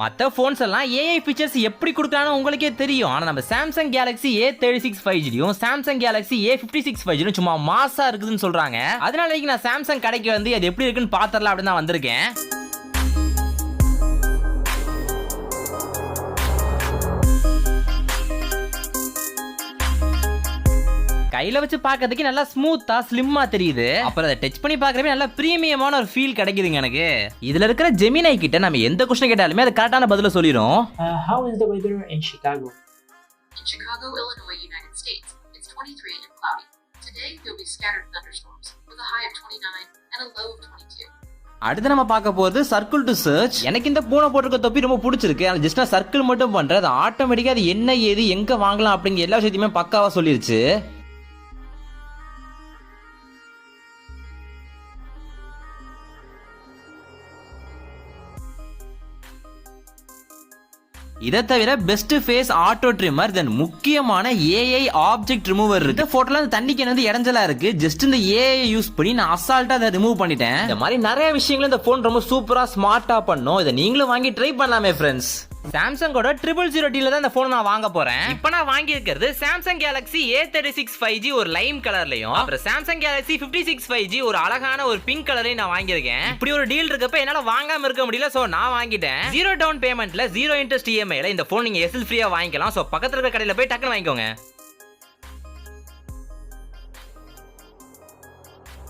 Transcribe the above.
மற்ற ஃபோன்ஸ் எல்லாம் AI features எப்படி கொடுக்குறான்னு உங்களுக்கே தெரியும். ஆனால் நம்ம சாம்சங் கேலக்ஸி A36 5Gயும் சாம்சங் கேலக்ஸி A56 5Gயும் சும்மா மாசா இருக்குதுன்னு சொல்றாங்க. அதனால இன்னைக்கு நான் சாம்சங் கடைக்கு வந்து அது எப்படி இருக்குன்னு பாத்திரலாம் அப்படின்னு தான் வந்திருக்கேன். கையில வச்சு பார்க்கிறதுக்கு நல்லா ஸ்மூத்தா ஸ்லிம்மா தெரியுது. அப்புறம் அதை டச் பண்ணி பார்க்கறப்ப நல்லா பிரீமியமான ஒரு ஃபீல் கிடைக்குதுங்க எனக்கு. இதுல இருக்கிற ஜெமினை கிட்ட நம்ம எந்த क्वेश्चन கேட்டாலுமே அது கரெக்டான பதில சொல்லிரும். How is the weather in Chicago? In Chicago, Illinois, United States, it's 23 and cloudy. Today, there'll be scattered thunderstorms with a high of 29 and a low of 22. அடுத்து நம்ம பார்க்க போறது சர்க்கிள் டு சர்ச். எனக்கு இந்த பூனை போட்டிருக்க தொப்பி ரொம்ப பிடிச்சிருக்கு. ஆனால் ஜஸ்ட் நான் சர்க்கிள் மட்டும் பண்றேன். அது ஆட்டோமேட்டிக்கா அது என்ன ஏது எங்க வாங்கலாம் அப்படிங்கிற எல்லா விஷயத்தையுமே பக்காவா சொல்லிருச்சு. இதை தவிர பெஸ்ட் ஃபேஸ் ஆட்டோ ட்ரிம்மர், தென் முக்கியமான ஏஐ ஆப்ஜெக்ட் ரிமூவர் இருக்கு. போட்டோல அந்த தண்ணிக்கு வந்து இடைஞ்சலா இருக்கு. ஜஸ்ட் இந்த ஏஐ யூஸ் பண்ணி நான் அசால்ட்டா அதை ரிமூவ் பண்ணிட்டேன். இந்த மாதிரி நிறைய விஷயங்கள் இந்த போன் ரொம்ப சூப்பரா ஸ்மார்ட்டா பண்ணும். இதை நீங்களும் வாங்கி ட்ரை பண்ணலாமே ஃப்ரெண்ட்ஸ். சாம்சங்கோட 000 டீல தான் இந்த போன் நான் வாங்க போறேன். இப்போ நான் வாங்கி இருக்கிறது சாம்சங் கேலக்ஸி A36 5G ஒரு லைம் கலர்லயும், அப்புறம் சாம்சங் கேலக்ஸி 56 5G ஒரு அழகான ஒரு பிங்க் கலரையும் நான் வாங்கியிருக்கேன். இப்படி ஒரு டீல் இருக்கப்ப என்னால வாங்காம இருக்க முடியல. சோ நான் வாங்கிட்டேன். 0 டவுன் பேமெண்ட்ல 0 இன்ட்ரெஸ்ட் EMI ல இந்த போன் நீங்க எஸ்எல் ஃப்ரீயா வாங்கிக்கலாம். சோ பக்கத்துல இருக்க கடையில போய் டக்குன்னு வாங்கிக்கோங்க.